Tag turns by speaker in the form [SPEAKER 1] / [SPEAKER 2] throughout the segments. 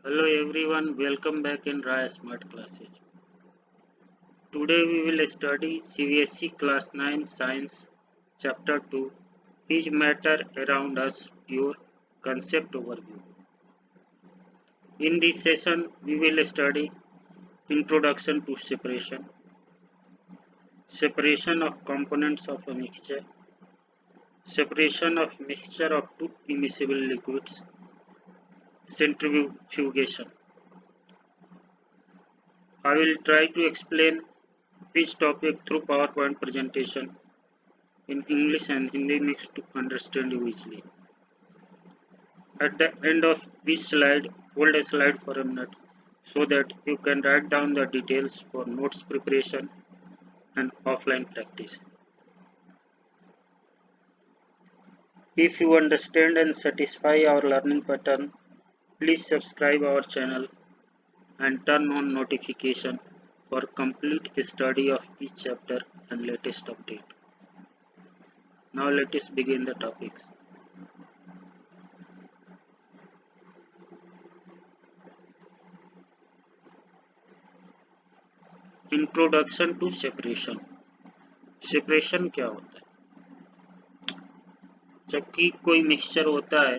[SPEAKER 1] Hello everyone, welcome back in Raya Smart Classes. Today we will study CBSE Class 9 Science Chapter 2 Is Matter Around Us Pure Concept Overview. In this session we will study Introduction to Separation, Separation of Components of a Mixture, Separation of Mixture of two immiscible liquids, Centrifugation. I will try to explain each topic through PowerPoint presentation in English and Hindi mixed to understand you easily. At the end of each slide, hold a slide for a minute so that you can write down the details for notes preparation and offline practice. If you understand and satisfy our learning pattern, please subscribe our channel and turn on notification for complete study of each chapter and latest update. Now let us begin the topics. Introduction to separation. Separation क्या होता है? जबकि कोई mixture होता है,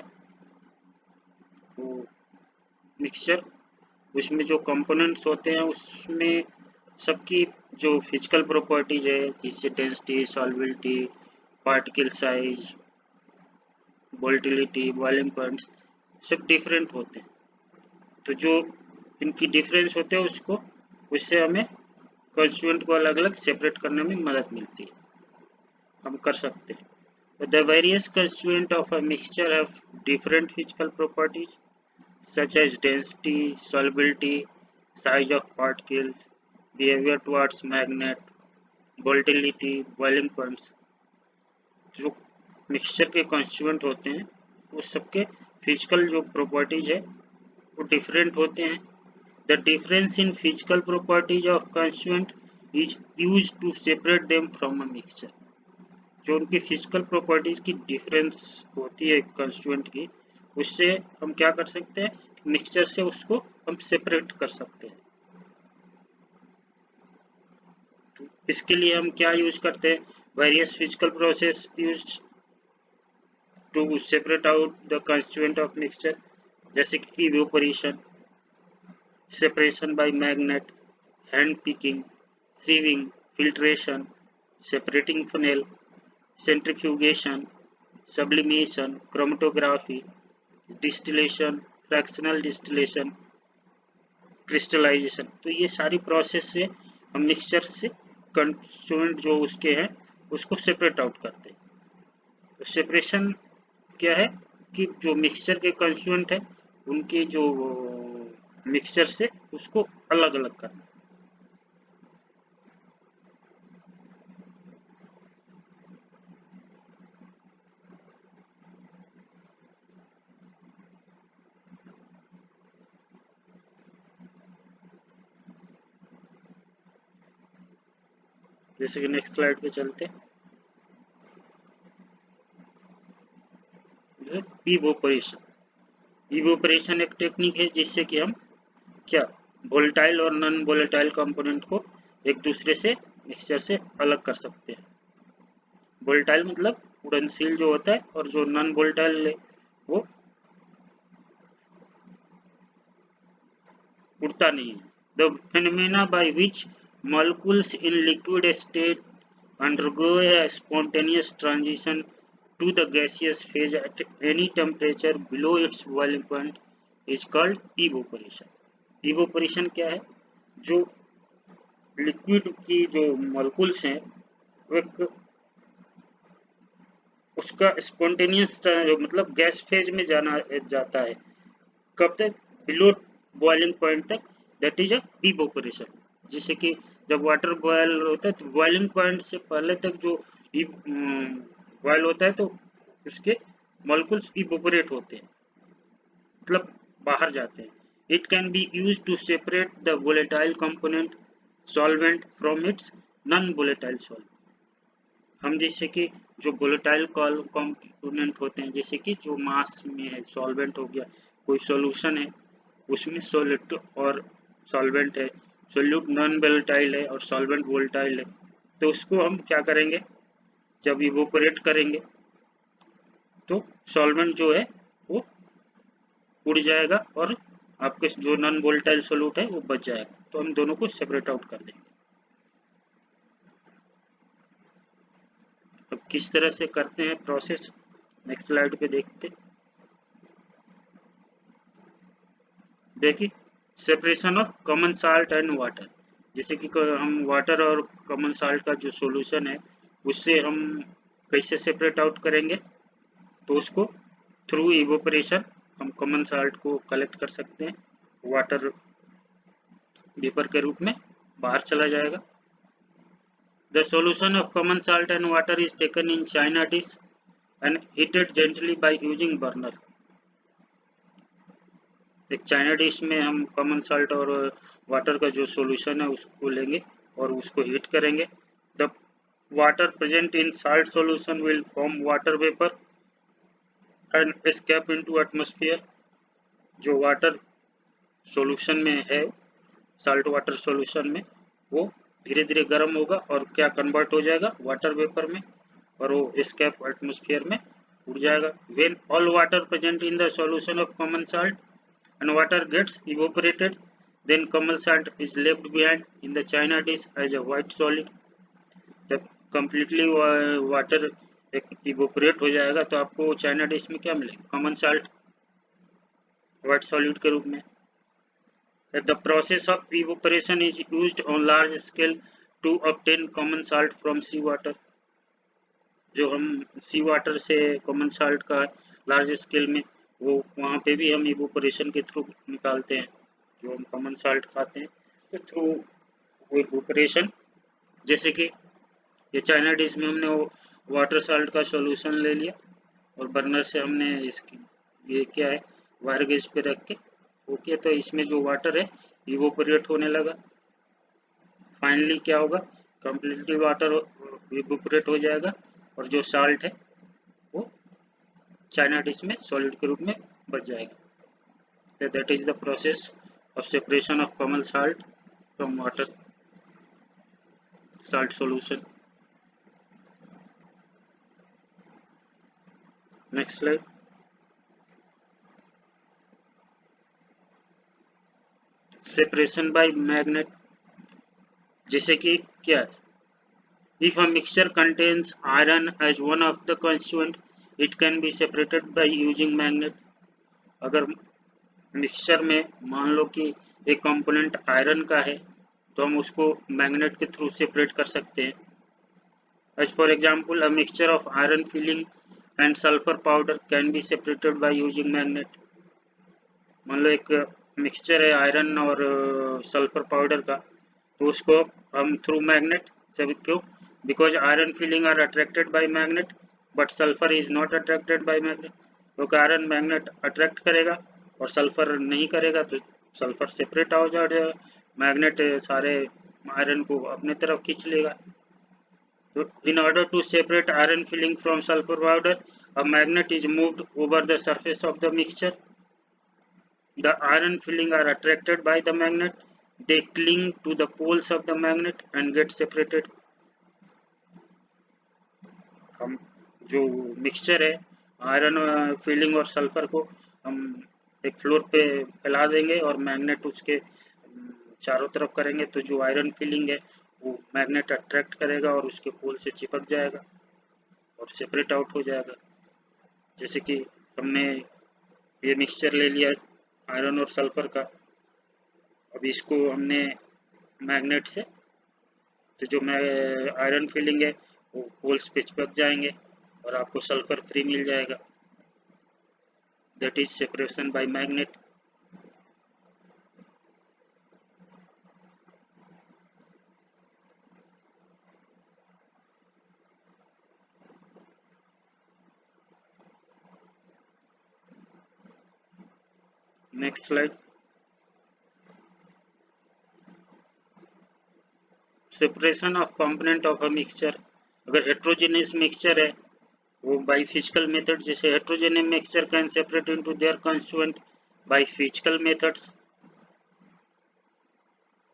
[SPEAKER 1] वो mixture उसमें जो कंपोनेंट्स होते हैं उसमें सबकी जो फिजिकल प्रॉपर्टीज है, जैसे density, solubility, particle size, volatility, boiling points, सब डिफरेंट होते हैं। तो जो इनकी डिफरेंस होते हैं उससे हमें कंस्टिट्यूएंट को अलग अलग सेपरेट करने में मदद मिलती है, हम कर सकते हैं। The various constituents of a mixture have different physical properties such as density, solubility, size of particles, behavior towards magnet, volatility, boiling points. जो मिक्सचर के कॉन्स्टिट्यूएंट होते हैं वो सबके फिजिकल जो प्रॉपर्टीज है वो डिफरेंट होते हैं। The difference in physical properties of constituent is used to separate them from a mixture. जो उनकी फिजिकल प्रॉपर्टीज की डिफरेंस होती है कॉन्स्टिट्यूएंट की, उससे हम क्या कर सकते हैं, मिक्सचर से उसको हम सेपरेट कर सकते हैं। तो इसके लिए हम क्या यूज करते हैं, various physical process used to separate out the constituent of mixture, जैसे कि evaporation, separation by magnet, hand picking, sieving, filtration, separating funnel, centrifugation, sublimation, chromatography, distillation, fractional distillation, crystallization। तो ये सारी प्रोसेस से हम मिक्सचर से कंस्टिट्यूएंट जो उसके हैं उसको सेपरेट आउट करते हैं। तो सेपरेशन क्या है कि जो मिक्सचर के कंस्टिट्यूएंट है उनके जो मिक्सचर से उसको अलग अलग करना। जैसे कि नेक्स्ट स्लाइड पे चलते हैं। इवोपरेशन, इवोपरेशन एक टेक्निक है जिससे कि हम क्या वोलेटाइल और नॉन वोलेटाइल कंपोनेंट को एक दूसरे से मिक्सचर से अलग कर सकते हैं। वोलेटाइल मतलब उड़नशील जो होता है, और जो नॉन वोलेटाइल है वो उड़ता नहीं है। The phenomena by which molecules in liquid state undergo a spontaneous transition to the gaseous phase at any temperature below its boiling point is called evaporation। Evaporation क्या है, जो लिक्विड की जो मॉलिक्यूल्स हैं वो एक उसका स्पॉन्टेनियस मतलब गैस फेज में जाता है, कब तक, बिलो बॉइलिंग पॉइंट तक, दैट इज अ इवोपरेशन। जैसे कि जब वाटर बॉयल होता है तो बॉइलिंग पॉइंट से पहले तक जो बॉयल होता है तो उसके मॉलिक्यूल्स इवोपरेट होते हैं, मतलब बाहर जाते हैं। It can be use to separate the volatile component solvent from its non volatile solvent. हम जैसे कि जो वोलेटाइल कंपोनेंट होते हैं, जैसे कि जो मास में है, सॉल्वेंट हो गया, कोई सॉल्यूशन है, उसमें सॉलिड और सॉल्वेंट है, सोल्यूट नॉन वोलेटाइल है और सॉल्वेंट वोलेटाइल है। तो उसको हम क्या करेंगे, जब इवोपरेट करेंगे तो सॉल्वेंट जो है वो उड़ जाएगा और आपके जो नॉन वोलेटाइल सोल्यूट है वो बच जाएगा। तो हम दोनों को सेपरेट आउट कर देंगे। अब किस तरह से करते हैं प्रोसेस, नेक्स्ट स्लाइड पे देखते। देखिए, separation of common salt and water. जैसे कि हम वाटर और कॉमन साल्ट का जो सॉल्यूशन है उससे हम कैसे सेपरेट आउट करेंगे, तो उसको थ्रू इवोपरेशन हम कॉमन साल्ट को कलेक्ट कर सकते हैं, वाटर वेपर के रूप में बाहर चला जाएगा। The solution of common salt and water is taken in China dish and heated gently by using burner. एक चाइना डिश में हम कॉमन साल्ट और वाटर का जो सॉल्यूशन है उसको लेंगे और उसको हीट करेंगे। The water present in salt solution will form water vapour and escape into atmosphere. जो वाटर सॉल्यूशन में है, साल्ट वाटर सॉल्यूशन में, वो धीरे धीरे गर्म होगा और क्या कन्वर्ट हो जाएगा वाटर वेपर में, और वो एस्केप एटमॉस्फेयर में उड़ जाएगा। When all water present in the solution of common salt and water gets evaporated, then common salt is left behind in the china dish as a white solid। जब completely water evaporate हो जाएगा तो आपको China dish में क्या मिलेगा, common salt white solid के रूप में। The process of evaporation is used on large scale to obtain common salt from sea water. जो हम सी वाटर से कॉमन साल्ट का लार्ज स्केल में, वो वहाँ पे भी हम इवोपरेशन के थ्रू निकालते हैं। जो हम कॉमन साल्ट खाते हैं तो थ्रू वो इवोपरेशन, जैसे कि ये चाइना डिश में हमने वो वाटर साल्ट का सॉल्यूशन ले लिया और बर्नर से हमने इसकी ये क्या है वायर गेज पे रख के ओके, तो इसमें जो वाटर है इवोपरेट होने लगा। फाइनली क्या होगा, कम्प्लीटली वाटर इवोपरेट हो जाएगा और जो साल्ट है वो चाइना डिश में सॉलिड के रूप में बच जाएगा। तो that is the process of separation of common salt from water salt solution। Next slide। Separation by magnet। जैसे कि क्या है, if a mixture contains iron as one of the constituent it can be separated by using magnet। अगर mixture में मान लो कि एक component iron का है तो हम उसको मैग्नेट के थ्रू सेपरेट कर सकते हैं। As for example, a mixture of iron filling and sulfur powder can be separated by using magnet। मान लो एक मिक्सचर है आयरन और सल्फर पाउडर का, तो उसको हम थ्रू मैग्नेट से, क्यों, because iron filing are attracted by magnet but sulphur is not attracted by magnet. क्योंकि आयरन मैग्नेट अट्रैक्ट करेगा और सल्फर नहीं करेगा तो सल्फर सेपरेट हो जाएगा, मैग्नेट सारे आयरन को अपने तरफ खींच लेगा। So, in order to separate iron filling from sulfur powder, a magnet is moved over the surface of the mixture। The iron filling are attracted by the magnet, they cling to the poles of the magnet and get separated। हम जो mixture है iron filling और sulphur को हम एक floor पे फैला देंगे और मैग्नेट उसके चारों तरफ करेंगे, तो जो आयरन फिलिंग है वो मैग्नेट अट्रैक्ट करेगा और उसके पोल से चिपक जाएगा और सेपरेट आउट हो जाएगा। जैसे कि हमने ये मिक्सचर ले लिया आयरन और सल्फर का, अब इसको हमने मैग्नेट से, तो जो आयरन फिलिंग है वो पोल्स पे चिपक जाएंगे और आपको सल्फर फ्री मिल जाएगा। That is separation by magnet. Next slide. Separation of component of a mixture. अगर हेट्रोजेनियस मिक्सचर है वो बाय फिजिकल मेथड, जैसे heterogeneous mixture can separate into their constituent by physical methods.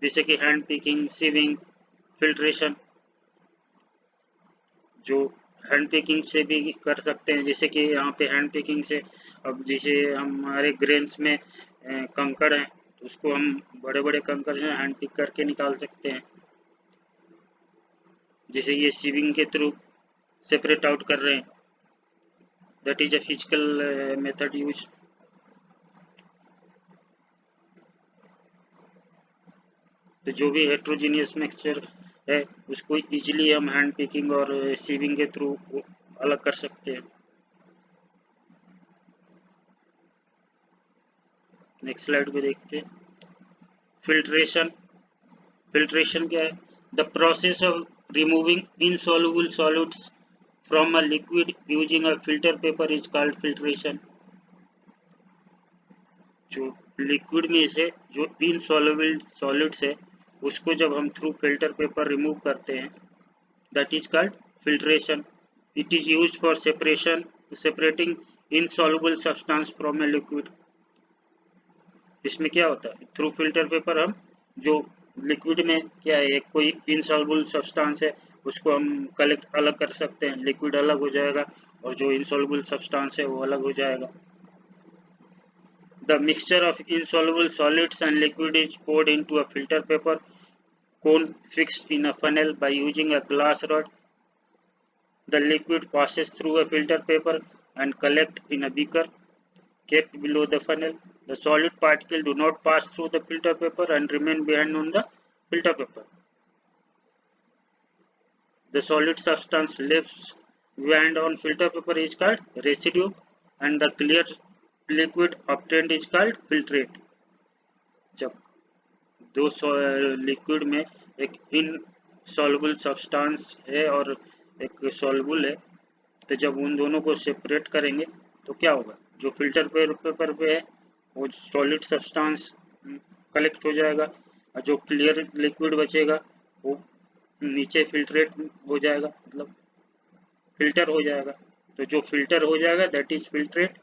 [SPEAKER 1] जैसे कि हैंड पिकिंग, सीविंग, फिल्ट्रेशन, जो hand picking से भी कर सकते हैं। जैसे कि यहाँ पे हैंड पिकिंग से, अब जैसे हमारे ग्रेन्स में कंकड़ हैं तो उसको हम बड़े बड़े कंकड़ हैं हैंड पिक करके निकाल सकते हैं। जैसे ये सीविंग के थ्रू सेपरेट आउट कर रहे हैं, that is a physical method use. तो जो भी हेट्रोजीनियस मिक्सचर है उसको इजीली हम हैंड पिकिंग और सीविंग के थ्रू अलग कर सकते हैं। नेक्स्ट स्लाइड पे देखते हैं फिल्ट्रेशन। फिल्ट्रेशन क्या है? The process of removing insoluble solids from a liquid using a filter paper is called filtration. जो लिक्विड में से जो इनसॉल्युबल सॉलिड्स है उसको जब हम थ्रू फिल्टर पेपर रिमूव करते हैं, that is called filtration. It is used for separating insoluble substance from a liquid. इसमें क्या होता है, थ्रू फिल्टर पेपर हम जो लिक्विड में क्या है, कोई इनसॉल्युबल सब्सटेंस है उसको हम कलेक्ट अलग कर सकते हैं, लिक्विड अलग हो जाएगा और जो इनसॉल्युबल सब्सटेंस है वो अलग हो जाएगा। The mixture of insoluble solids and liquid is poured into a filter paper cone fixed in a funnel by using a glass rod. The liquid passes through a filter paper and collects in a beaker kept below the funnel. The solid particles do not pass through the filter paper and remain behind on the filter paper. The solid substance left behind on filter paper is called residue, and the clear liquid obtained is called filtrate. जब दो liquid में एक insoluble substance है और एक soluble है, तो जब उन दोनों को सेपरेट करेंगे तो क्या होगा, जो फिल्टर पेपर पे है वो सॉलिड सब्सटेंस कलेक्ट हो जाएगा और जो क्लियर लिक्विड बचेगा वो नीचे फिल्ट्रेट हो जाएगा, मतलब फिल्टर हो जाएगा। तो जो फिल्टर हो जाएगा दैट इज फिल्ट्रेट,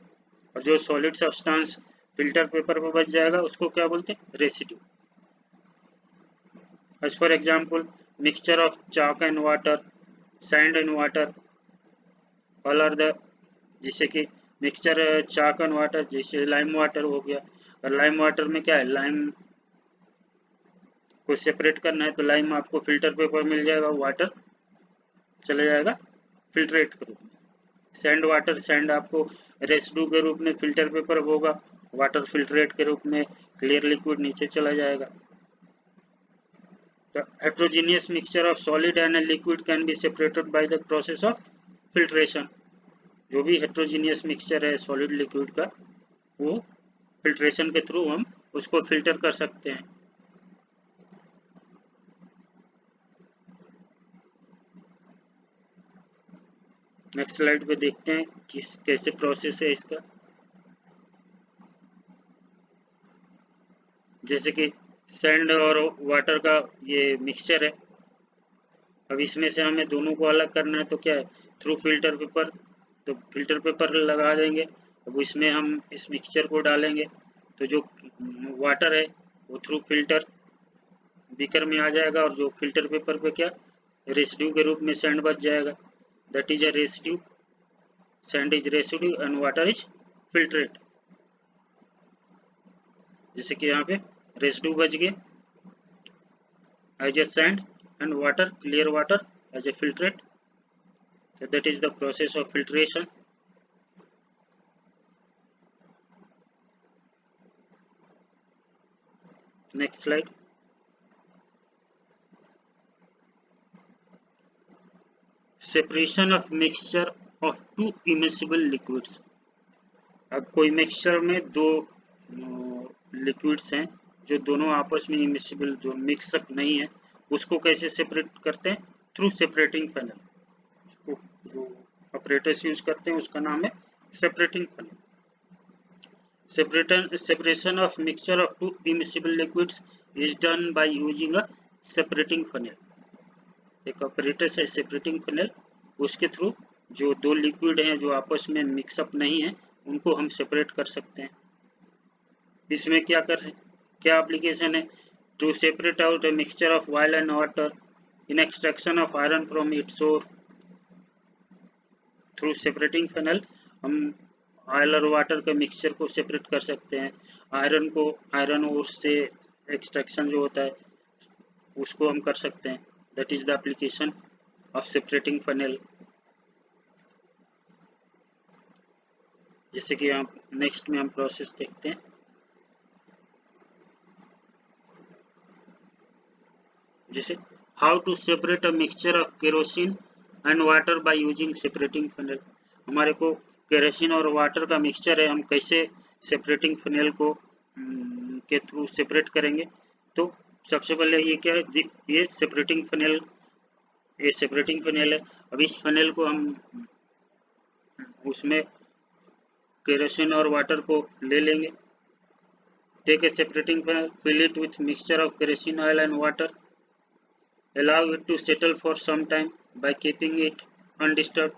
[SPEAKER 1] और जो सॉलिड सब्सटेंस फिल्टर पेपर पर बच जाएगा उसको क्या बोलते हैं, residue. As for example, mixture of chalk and water, sand and water, all are the, जैसे कि मिक्सचर चाक एंड वाटर, जैसे लाइम वाटर हो गया। और लाइम वाटर में क्या है, लाइम को सेपरेट करना है तो लाइम आपको फिल्टर पेपर मिल जाएगा, वाटर चला जाएगा फिल्ट्रेट के रूप में। सैंड वाटर, सैंड आपको रेसिड्यू के रूप में फिल्टर पेपर होगा, वाटर फिल्ट्रेट के रूप में क्लियर लिक्विड नीचे चला जाएगा। The heterogeneous mixture of solid and a liquid can be separated by the process of filtration. जो भी heterogeneous mixture है solid liquid का, वो filtration के थ्रू हम उसको फिल्टर कर सकते हैं। नेक्स्ट स्लाइड पे देखते हैं किस कैसे प्रोसेस है इसका। जैसे कि सैंड और वाटर का ये मिक्सचर है, अब इसमें से हमें दोनों को अलग करना है तो क्या है, थ्रू फिल्टर पेपर, तो फिल्टर पेपर लगा देंगे। अब इसमें हम इस मिक्सचर को डालेंगे तो जो वाटर है वो थ्रू फिल्टर बीकर में आ जाएगा और जो फिल्टर पेपर पे क्या रेसिड्यू के रूप में सैंड बच जाएगा, that is a residue. Sand is residue and water is filtrate. जैसे कि यहाँ पे रेसिड्यू बच गए as a sand and water, clear water as a filtrate. So that is the process of filtration. Next slide. Separation of mixture of two immiscible liquids. अब कोई mixture में दो लिक्विड्स हैं जो दोनों आपस में इमिसिबल, जो मिक्सअप नहीं है, उसको कैसे सेपरेट करते हैं, थ्रू सेपरेटिंग फनल। जो ऑपरेटर्स यूज करते हैं उसका नाम है separating funnel. Separation of mixture of two immiscible liquids is done by using a separating funnel. एक ऑपरेटर है सेपरेटिंग फनल, उसके थ्रू जो दो लिक्विड हैं जो आपस में मिक्सअप नहीं है उनको हम सेपरेट कर सकते हैं। इसमें क्या एप्लीकेशन है, to separate out a mixture of oil and water in extraction of iron from its ore. Through separating funnel हम ऑयल और वाटर के मिक्सचर को सेपरेट कर सकते हैं। आयरन ओर से एक्सट्रैक्शन जो होता है उसको हम कर सकते हैं। That is the application of separating funnel. जैसे कि आप नेक्स्ट में हम प्रोसेस देखते हैं। जैसे how to separate a mixture of kerosene and water by using separating funnel. हमारे को केरोसिन और वाटर का मिक्सचर है, हम कैसे सेपरेटिंग फनल को के थ्रू सेपरेट करेंगे। तो सबसे पहले ये क्या है, ये सेपरेटिंग फनल है। अब इस फनल को हम उसमें केरोसिन और वाटर को ले लेंगे। Take a separating funnel, fill it with mixture of kerosene oil and water, allow it to settle for some time by keeping it undisturbed।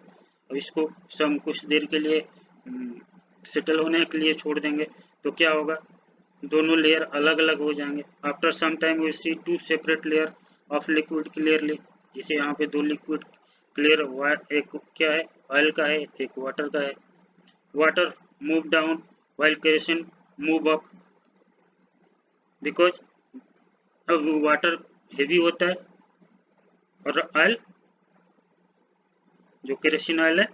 [SPEAKER 1] अब इसको हम कुछ देर के लिए सेटल होने के लिए छोड़ देंगे तो क्या होगा, दोनों लेयर अलग अलग हो जाएंगे। After some time we see two separate layer of liquid clearly. जैसे यहाँ पे दो लिक्विड क्लियर, एक क्या है ऑयल का है, एक वाटर का है। Water move down while kerosene move up, because अब वाटर हेवी होता है और ऑयल जो केरोसिन ऑयल है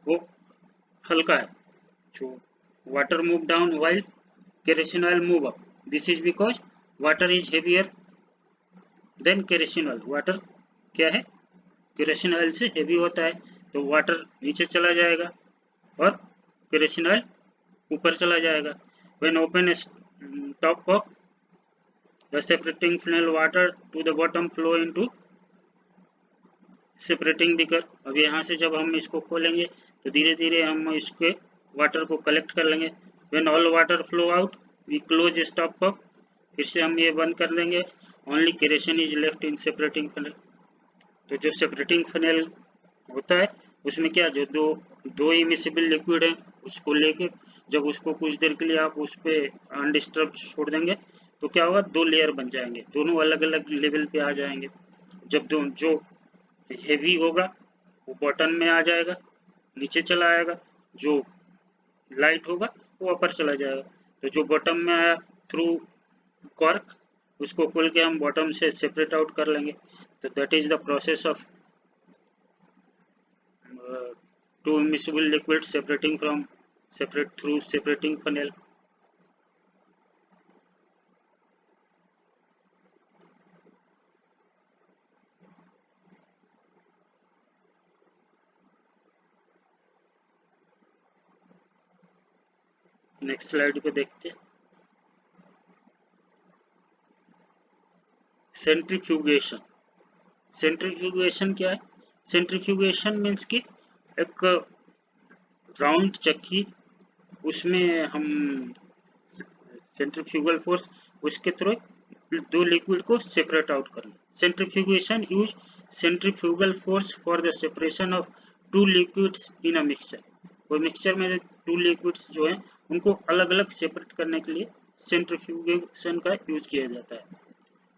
[SPEAKER 1] वो हल्का है। जो water move down while kerosene oil move up, this is because water is heavier than kerosene oil. Water क्या है, केरोसिन ऑयल से हेवी होता है, तो वाटर नीचे चला जाएगा और केरोसिन ऑयल ऊपर चला जाएगा। When open top of the separating funnel, water to the bottom flow into separating beaker. अब यहाँ से जब हम इसको खोलेंगे तो धीरे धीरे हम इसके वाटर को कलेक्ट कर लेंगे। When all water flow out we close stop up, फिर से हम ये बंद कर देंगे। Only kerosene is left in separating funnel. तो जो सेपरेटिंग फनल होता है उसमें क्या, जो दो इमिसिबल लिक्विड है उसको लेके जब उसको कुछ देर के लिए आप उस पर अनडिस्टर्ब छोड़ देंगे तो क्या होगा, दो लेयर बन जाएंगे, दोनों अलग अलग लेवल पे आ जाएंगे। जब जो हेवी होगा वो बॉटम में आ जाएगा, नीचे चला आएगा, जो लाइट होगा वो ऊपर चला जाएगा। तो जो बॉटम में आया थ्रू कॉर्क, उसको खोल के हम बॉटम से सेपरेट आउट कर लेंगे। तो that is the process of two immiscible liquids separate through separating funnel। Next slide पे देखते हैं। सेंट्रीफ्यूगेशन। सेंट्रीफ्यूगेशन क्या है, सेंट्रीफ्यूगेशन मीन्स कि एक राउंड चक्की, उसमें हम सेंट्रीफ्यूगल फोर्स उसके थ्रू दो लिक्विड को सेपरेट आउट कर लें। Centrifugation use centrifugal force for the separation of two liquids in a mixture. वो मिक्सचर में टू लिक्विड्स जो हैं उनको अलग अलग सेपरेट करने के लिए सेंट्रीफ्यूगेशन का यूज किया जाता है।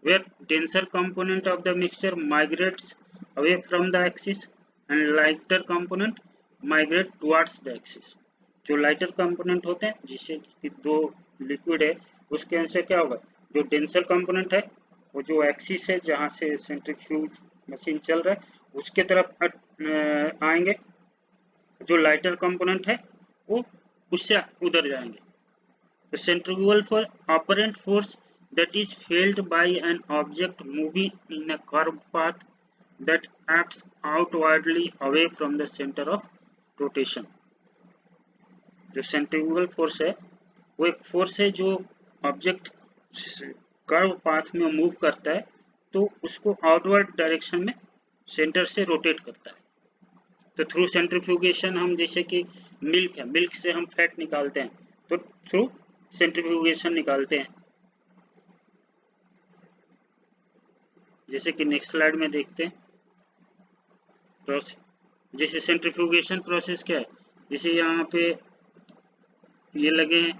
[SPEAKER 1] where denser component of the mixture migrates away from the axis and lighter component migrate towards the axis। जो लाइटर कंपोनेंट होते हैं, जिससे कि दो लिक्विड है उसके अंदर क्या होगा, जो डेंसर कंपोनेंट है वो जो एक्सिस है जहाँ से सेंट्रीफ्यूज मशीन चल रहा है उसके तरफ आएंगे, जो लाइटर कंपोनेंट है वो उससे उधर जाएंगे। तो centrifugal for apparent force that is felt by an object moving in a curved path that acts outwardly away from the center of rotation। जो सेंट्रीफ्यूगल फोर्स है वो एक फोर्स है जो ऑब्जेक्ट कर्व पाथ में मूव करता है तो उसको आउटवर्ड डायरेक्शन में सेंटर से रोटेट करता है। तो थ्रू सेंट्रीफ्यूगेशन हम, जैसे कि मिल्क है, मिल्क से हम फैट निकालते हैं तो थ्रू सेंट्रीफ्यूगेशन निकालते हैं। जैसे कि नेक्स्ट स्लाइड में देखते हैं प्रोसेस। जैसे सेंट्रीफ्यूगेशन प्रोसेस क्या है, जैसे यहाँ पे ये लगे हैं,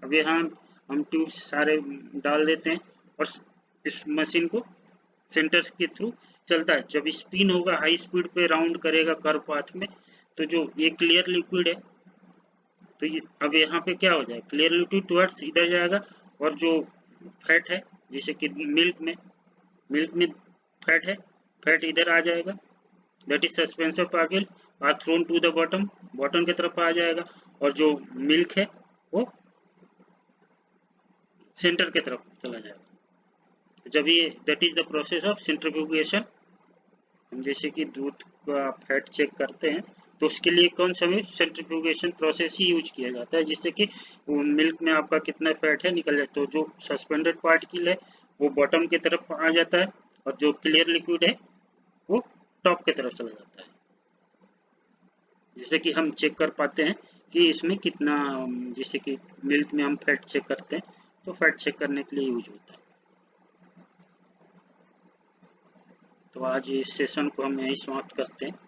[SPEAKER 1] अब यहाँ हम ट्यूब सारे डाल देते हैं और इस मशीन को सेंटर के थ्रू चलता है। जब स्पिन होगा हाई स्पीड पे राउंड करेगा कर्व पाथ में, तो जो ये क्लियर लिक्विड है, तो ये अब यहाँ पे क्या हो जाएगा, क्लियर लिक्विड टुवर्ड्स इधर जाएगा और जो फैट है, जैसे कि मिल्क में फैट है, फैट इधर आ जाएगा, that is suspension particle are thrown to the bottom, bottom की तरफ आ जाएगा, और जो मिल्क है वो सेंटर की तरफ चला जाएगा। जब ये that is the process of centrifugation. हम जैसे कि दूध का फैट चेक करते हैं तो उसके लिए कौन सा भी सेंट्रीफ्यूगेशन प्रोसेस ही यूज किया जाता है, जिससे कि मिल्क में आपका कितना फैट है निकल जाए, तो जो सस्पेंडेड पार्टिकल है वो बॉटम की तरफ आ जाता है और जो क्लियर लिक्विड है वो टॉप की तरफ चला जाता है, जिससे कि हम चेक कर पाते हैं कि इसमें कितना, जैसे कि मिल्क में हम फैट चेक करते हैं तो फैट चेक करने के लिए यूज होता है। तो आज इस सेशन को हम यहीं समाप्त करते हैं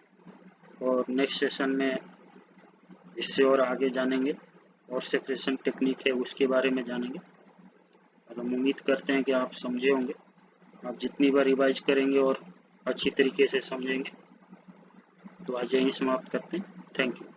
[SPEAKER 1] और नेक्स्ट सेशन में इससे और आगे जानेंगे और सेपरेशन टेक्निक है उसके बारे में जानेंगे। और हम उम्मीद करते हैं कि आप समझे होंगे। आप जितनी बार रिवाइज करेंगे और अच्छी तरीके से समझेंगे। तो आज यहीं समाप्त करते हैं। Thank you.